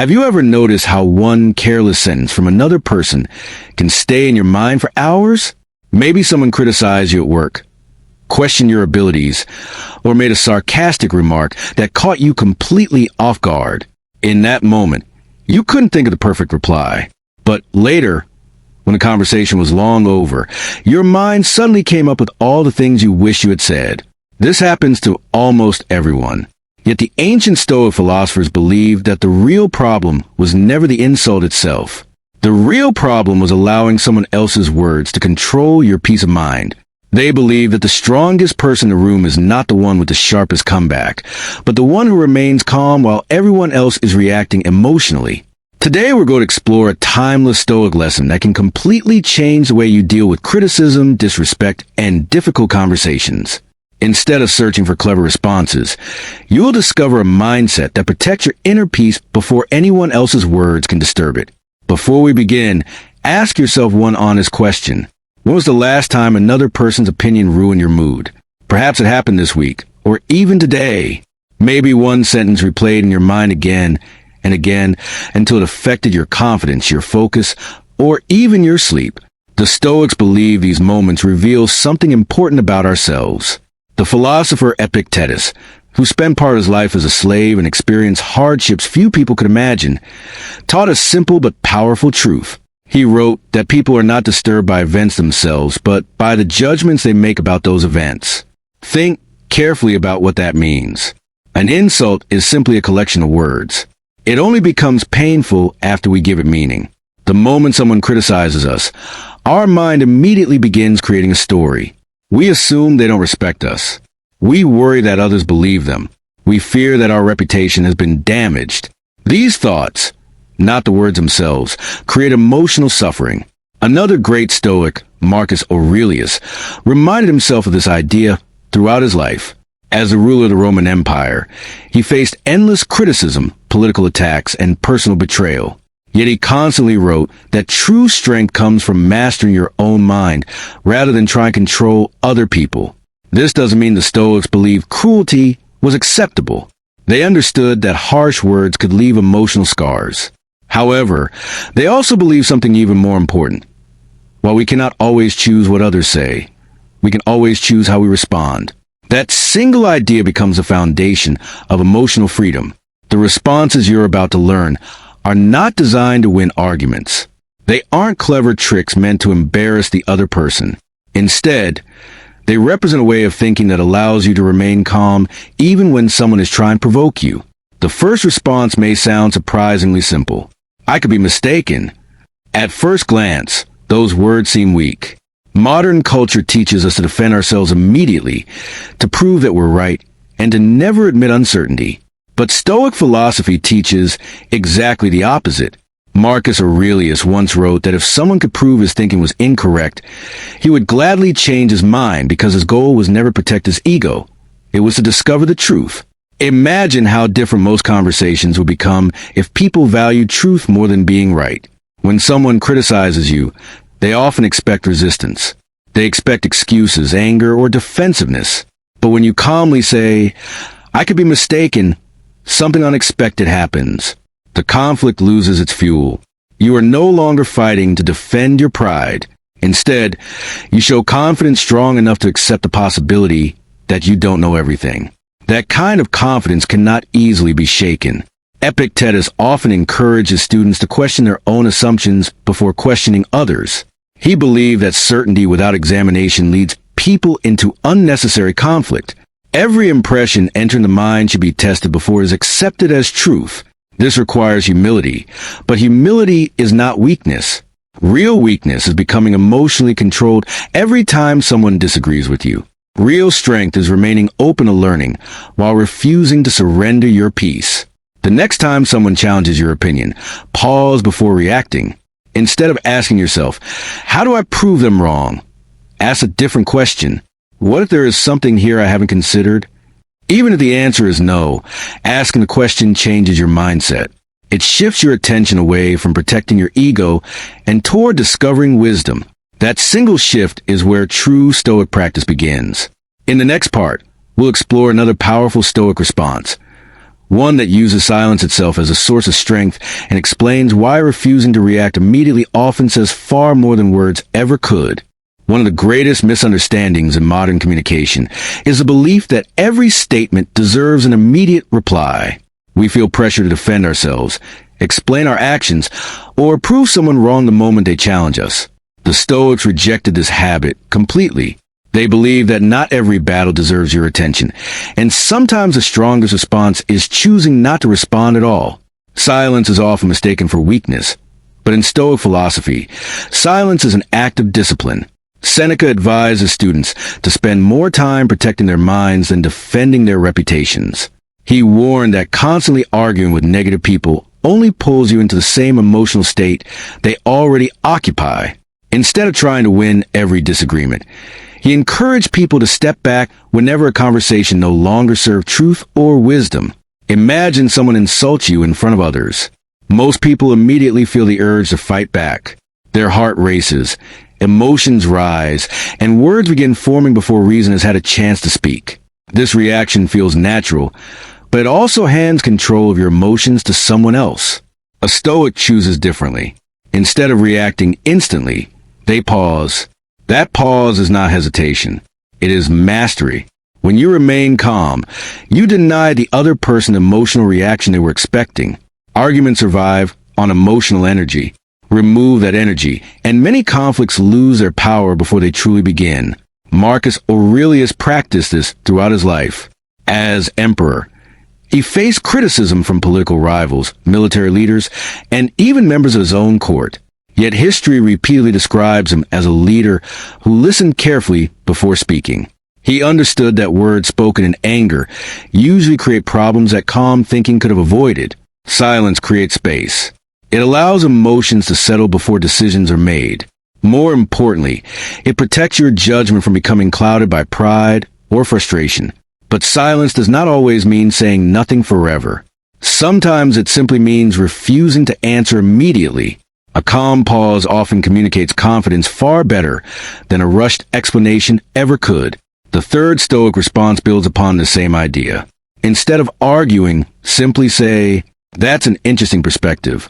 Have you ever noticed how one careless sentence from another person can stay in your mind for hours? Maybe someone criticized you at work, questioned your abilities, or made a sarcastic remark that caught you completely off guard. In that moment, you couldn't think of the perfect reply. But later, when the conversation was long over, your mind suddenly came up with all the things you wish you had said. This happens to almost everyone. Yet the ancient Stoic philosophers believed that the real problem was never the insult itself. The real problem was allowing someone else's words to control your peace of mind. They believed that the strongest person in the room is not the one with the sharpest comeback, but the one who remains calm while everyone else is reacting emotionally. Today we're going to explore a timeless Stoic lesson that can completely change the way you deal with criticism, disrespect, and difficult conversations. Instead of searching for clever responses, you will discover a mindset that protects your inner peace before anyone else's words can disturb it. Before we begin, ask yourself one honest question. When was the last time another person's opinion ruined your mood? Perhaps it happened this week, or even today. Maybe one sentence replayed in your mind again and again until it affected your confidence, your focus, or even your sleep. The Stoics believe these moments reveal something important about ourselves. The philosopher Epictetus, who spent part of his life as a slave and experienced hardships few people could imagine, taught a simple but powerful truth. He wrote that people are not disturbed by events themselves, but by the judgments they make about those events. Think carefully about what that means. An insult is simply a collection of words. It only becomes painful after we give it meaning. The moment someone criticizes us, our mind immediately begins creating a story. We assume they don't respect us. We worry that others believe them. We fear that our reputation has been damaged. These thoughts, not the words themselves, create emotional suffering. Another great Stoic, Marcus Aurelius, reminded himself of this idea throughout his life. As the ruler of the Roman Empire, he faced endless criticism, political attacks, and personal betrayal. Yet he constantly wrote that true strength comes from mastering your own mind rather than trying to control other people. This doesn't mean the Stoics believed cruelty was acceptable. They understood that harsh words could leave emotional scars. However, they also believed something even more important. While we cannot always choose what others say, we can always choose how we respond. That single idea becomes the foundation of emotional freedom. The responses you're about to learn are not designed to win arguments. They aren't clever tricks meant to embarrass the other person. Instead, they represent a way of thinking that allows you to remain calm even when someone is trying to provoke you. The first response may sound surprisingly simple. I could be mistaken. At first glance, those words seem weak. Modern culture teaches us to defend ourselves immediately, to prove that we're right, and to never admit uncertainty. But Stoic philosophy teaches exactly the opposite. Marcus Aurelius once wrote that if someone could prove his thinking was incorrect, he would gladly change his mind because his goal was never to protect his ego. It was to discover the truth. Imagine how different most conversations would become if people valued truth more than being right. When someone criticizes you, they often expect resistance. They expect excuses, anger, or defensiveness. But when you calmly say, I could be mistaken, something unexpected happens. The conflict loses its fuel. You are no longer fighting to defend your pride. Instead, you show confidence strong enough to accept the possibility that you don't know everything. That kind of confidence cannot easily be shaken. Epictetus often encouraged his students to question their own assumptions before questioning others. He believed that certainty without examination leads people into unnecessary conflict. Every impression entering the mind should be tested before it is accepted as truth. This requires humility, but humility is not weakness. Real weakness is becoming emotionally controlled every time someone disagrees with you. Real strength is remaining open to learning while refusing to surrender your peace. The next time someone challenges your opinion, pause before reacting. Instead of asking yourself, how do I prove them wrong? Ask a different question. What if there is something here I haven't considered? Even if the answer is no, asking the question changes your mindset. It shifts your attention away from protecting your ego and toward discovering wisdom. That single shift is where true Stoic practice begins. In the next part, we'll explore another powerful Stoic response, one that uses silence itself as a source of strength and explains why refusing to react immediately often says far more than words ever could. One of the greatest misunderstandings in modern communication is the belief that every statement deserves an immediate reply. We feel pressure to defend ourselves, explain our actions, or prove someone wrong the moment they challenge us. The Stoics rejected this habit completely. They believe that not every battle deserves your attention, and sometimes the strongest response is choosing not to respond at all. Silence is often mistaken for weakness, but in Stoic philosophy, silence is an act of discipline. Seneca advises students to spend more time protecting their minds than defending their reputations. He warned that constantly arguing with negative people only pulls you into the same emotional state they already occupy. Instead of trying to win every disagreement, he encouraged people to step back whenever a conversation no longer served truth or wisdom. Imagine someone insults you in front of others. Most people immediately feel the urge to fight back. Their heart races, emotions rise, and words begin forming before reason has had a chance to speak. This reaction feels natural, but it also hands control of your emotions to someone else. A Stoic chooses differently. Instead of reacting instantly, they pause. That pause is not hesitation. It is mastery. When you remain calm, you deny the other person the emotional reaction they were expecting. Arguments survive on emotional energy. Remove that energy, and many conflicts lose their power before they truly begin. Marcus Aurelius practiced this throughout his life. As emperor, he faced criticism from political rivals, military leaders, and even members of his own court. Yet history repeatedly describes him as a leader who listened carefully before speaking. He understood that words spoken in anger usually create problems that calm thinking could have avoided. Silence creates space. It allows emotions to settle before decisions are made. More importantly, it protects your judgment from becoming clouded by pride or frustration. But silence does not always mean saying nothing forever. Sometimes it simply means refusing to answer immediately. A calm pause often communicates confidence far better than a rushed explanation ever could. The third Stoic response builds upon the same idea. Instead of arguing, simply say, "That's an interesting perspective."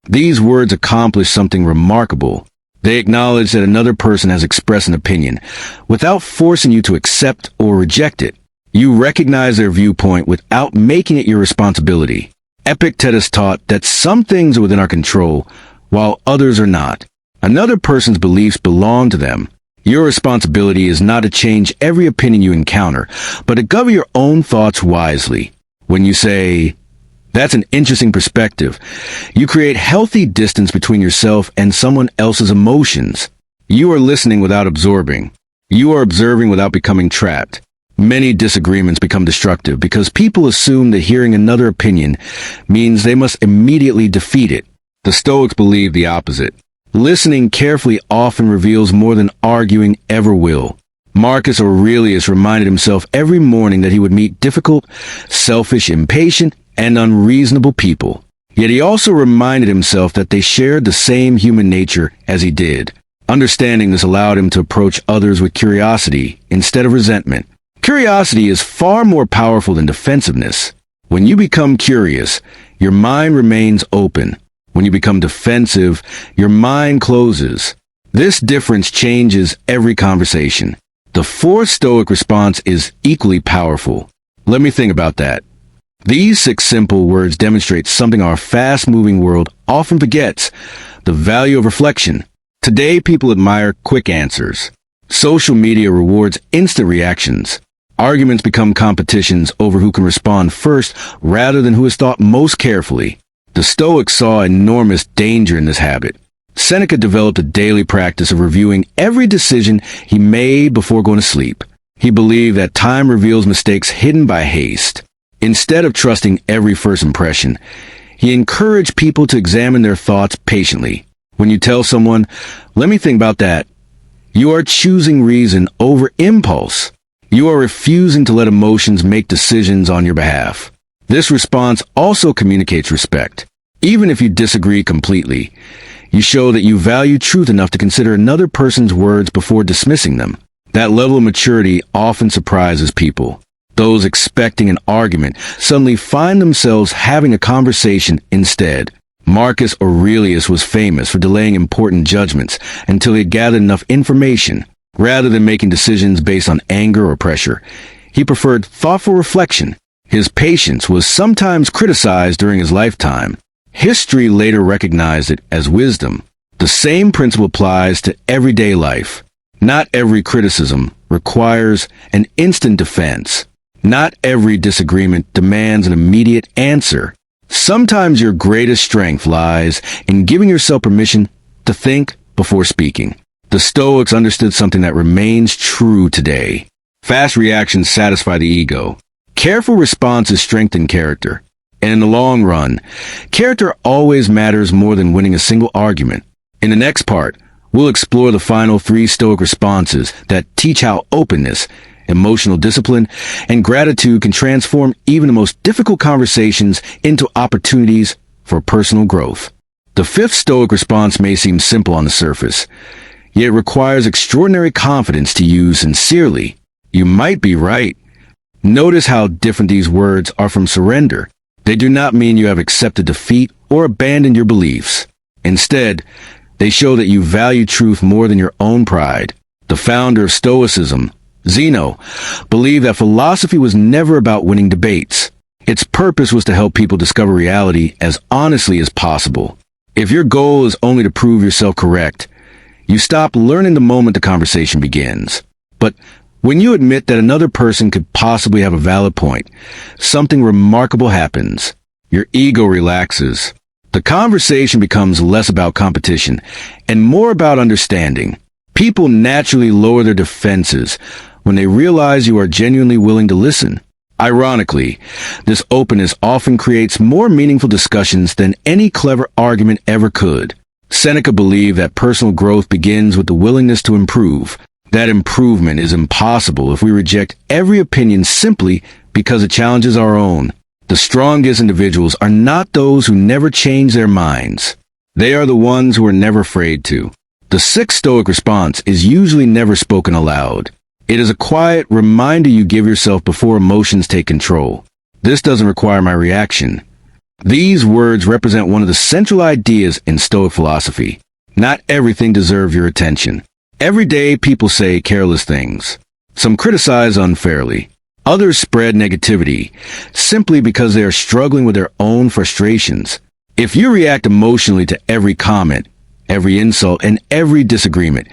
These words accomplish something remarkable. They acknowledge that another person has expressed an opinion without forcing you to accept or reject it. You recognize their viewpoint without making it your responsibility. Epictetus taught that some things are within our control, while others are not. Another person's beliefs belong to them. Your responsibility is not to change every opinion you encounter, but to govern your own thoughts wisely. When you say, "That's an interesting perspective," you create healthy distance between yourself and someone else's emotions. You are listening without absorbing. You are observing without becoming trapped. Many disagreements become destructive because people assume that hearing another opinion means they must immediately defeat it. The Stoics believe the opposite. Listening carefully often reveals more than arguing ever will. Marcus Aurelius reminded himself every morning that he would meet difficult, selfish, impatient, and unreasonable people. Yet he also reminded himself that they shared the same human nature as he did. Understanding this allowed him to approach others with curiosity instead of resentment. Curiosity is far more powerful than defensiveness. When you become curious, your mind remains open. When you become defensive, your mind closes. This difference changes every conversation. The fourth Stoic response is equally powerful. Let me think about that. These 6 simple words demonstrate something our fast-moving world often forgets: the value of reflection. Today, people admire quick answers. Social media rewards instant reactions. Arguments become competitions over who can respond first rather than who has thought most carefully. The Stoics saw enormous danger in this habit. Seneca developed a daily practice of reviewing every decision he made before going to sleep. He believed that time reveals mistakes hidden by haste. Instead of trusting every first impression, he encouraged people to examine their thoughts patiently. When you tell someone, "Let me think about that," you are choosing reason over impulse. You are refusing to let emotions make decisions on your behalf. This response also communicates respect. Even if you disagree completely, you show that you value truth enough to consider another person's words before dismissing them. That level of maturity often surprises people. Those expecting an argument suddenly find themselves having a conversation instead. Marcus Aurelius was famous for delaying important judgments until he had gathered enough information. Rather than making decisions based on anger or pressure, he preferred thoughtful reflection. His patience was sometimes criticized during his lifetime. History later recognized it as wisdom. The same principle applies to everyday life. Not every criticism requires an instant defense. Not every disagreement demands an immediate answer. Sometimes your greatest strength lies in giving yourself permission to think before speaking. The Stoics understood something that remains true today. Fast reactions satisfy the ego. Careful responses strengthen character. And in the long run, character always matters more than winning a single argument. In the next part, we'll explore the final 3 Stoic responses that teach how openness, emotional discipline, and gratitude can transform even the most difficult conversations into opportunities for personal growth. The 5th Stoic response may seem simple on the surface, yet it requires extraordinary confidence to use sincerely. You might be right. Notice how different these words are from surrender. They do not mean you have accepted defeat or abandoned your beliefs. Instead, they show that you value truth more than your own pride. The founder of Stoicism, Zeno, believed that philosophy was never about winning debates. Its purpose was to help people discover reality as honestly as possible. If your goal is only to prove yourself correct, you stop learning the moment the conversation begins. But when you admit that another person could possibly have a valid point, something remarkable happens. Your ego relaxes. The conversation becomes less about competition and more about understanding. People naturally lower their defenses when they realize you are genuinely willing to listen. Ironically, this openness often creates more meaningful discussions than any clever argument ever could. Seneca believed that personal growth begins with the willingness to improve. That improvement is impossible if we reject every opinion simply because it challenges our own. The strongest individuals are not those who never change their minds. They are the ones who are never afraid to. The 6th Stoic response is usually never spoken aloud. It is a quiet reminder you give yourself before emotions take control. This doesn't require my reaction. These words represent one of the central ideas in Stoic philosophy. Not everything deserves your attention. Every day people say careless things. Some criticize unfairly. Others spread negativity simply because they are struggling with their own frustrations. If you react emotionally to every comment, every insult, and every disagreement,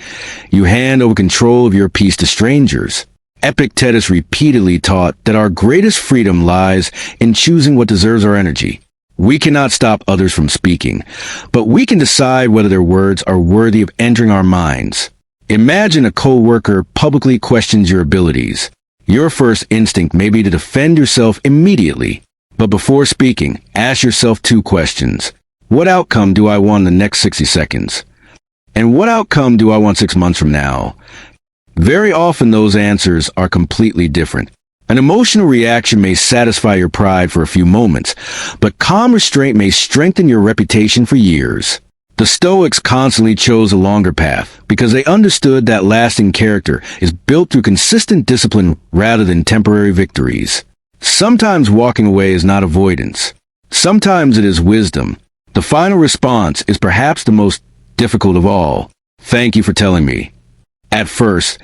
you hand over control of your peace to strangers. Epictetus repeatedly taught that our greatest freedom lies in choosing what deserves our energy. We cannot stop others from speaking, but we can decide whether their words are worthy of entering our minds. Imagine a co-worker publicly questions your abilities. Your first instinct may be to defend yourself immediately. But before speaking, ask yourself 2 questions. What outcome do I want in the next 60 seconds? And what outcome do I want 6 months from now? Very often those answers are completely different. An emotional reaction may satisfy your pride for a few moments, but calm restraint may strengthen your reputation for years. The Stoics constantly chose a longer path because they understood that lasting character is built through consistent discipline rather than temporary victories. Sometimes walking away is not avoidance. Sometimes it is wisdom. The final response is perhaps the most difficult of all. Thank you for telling me. At first,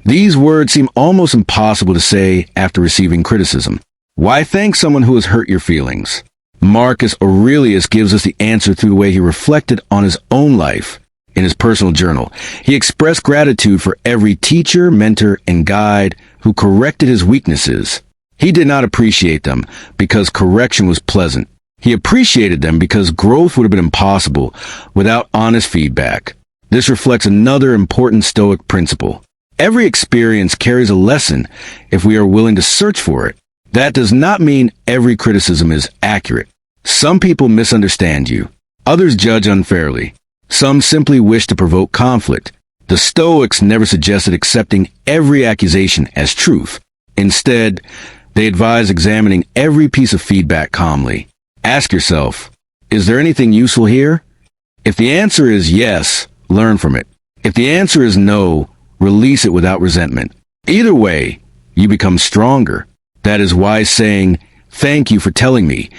these words seem almost impossible to say after receiving criticism. Why thank someone who has hurt your feelings? Marcus Aurelius gives us the answer through the way he reflected on his own life. In his personal journal, he expressed gratitude for every teacher, mentor, and guide who corrected his weaknesses. He did not appreciate them because correction was pleasant. He appreciated them because growth would have been impossible without honest feedback. This reflects another important Stoic principle. Every experience carries a lesson if we are willing to search for it. That does not mean every criticism is accurate. Some people misunderstand you. Others judge unfairly. Some simply wish to provoke conflict. The Stoics never suggested accepting every accusation as truth. Instead, they advise examining every piece of feedback calmly. Ask yourself, is there anything useful here? If the answer is yes, learn from it. If the answer is no, release it without resentment. Either way, you become stronger. That is why saying, "Thank you for telling me,"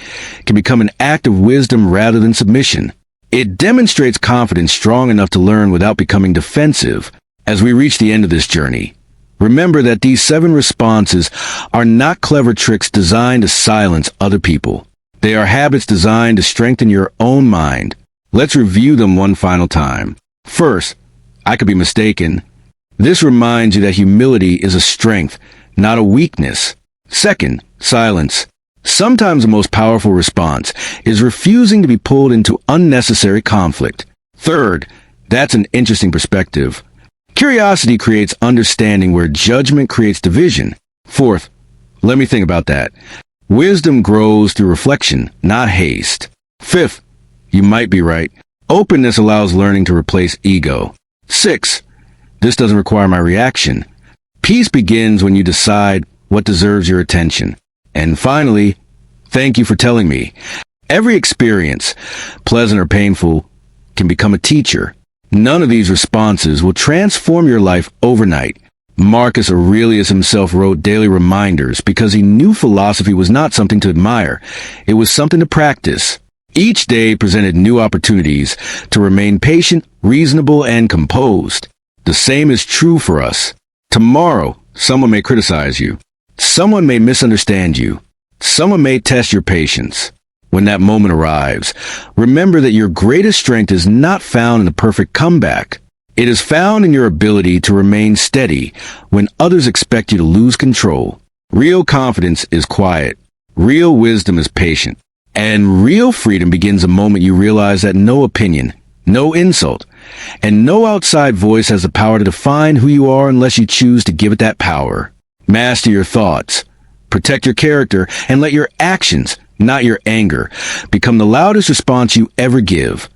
can become an act of wisdom rather than submission. It demonstrates confidence strong enough to learn without becoming defensive. As we reach the end of this journey, remember that these 7 responses are not clever tricks designed to silence other people. They are habits designed to strengthen your own mind. Let's review them one final time. First, I could be mistaken. This reminds you that humility is a strength, not a weakness. Second, silence. Sometimes the most powerful response is refusing to be pulled into unnecessary conflict. Third, that's an interesting perspective. Curiosity creates understanding where judgment creates division. Fourth, let me think about that. Wisdom grows through reflection, not haste. Fifth, you might be right. Openness allows learning to replace ego. 6. This doesn't require my reaction. Peace begins when you decide what deserves your attention. And finally, thank you for telling me. Every experience, pleasant or painful, can become a teacher. None of these responses will transform your life overnight. Marcus Aurelius himself wrote daily reminders because he knew philosophy was not something to admire. It was something to practice. Each day presented new opportunities to remain patient, reasonable, and composed. The same is true for us. Tomorrow, someone may criticize you. Someone may misunderstand you. Someone may test your patience. When that moment arrives, remember that your greatest strength is not found in the perfect comeback. It is found in your ability to remain steady when others expect you to lose control. Real confidence is quiet. Real wisdom is patient. And real freedom begins the moment you realize that no opinion, no insult, and no outside voice has the power to define who you are unless you choose to give it that power. Master your thoughts, protect your character, and let your actions, not your anger, become the loudest response you ever give.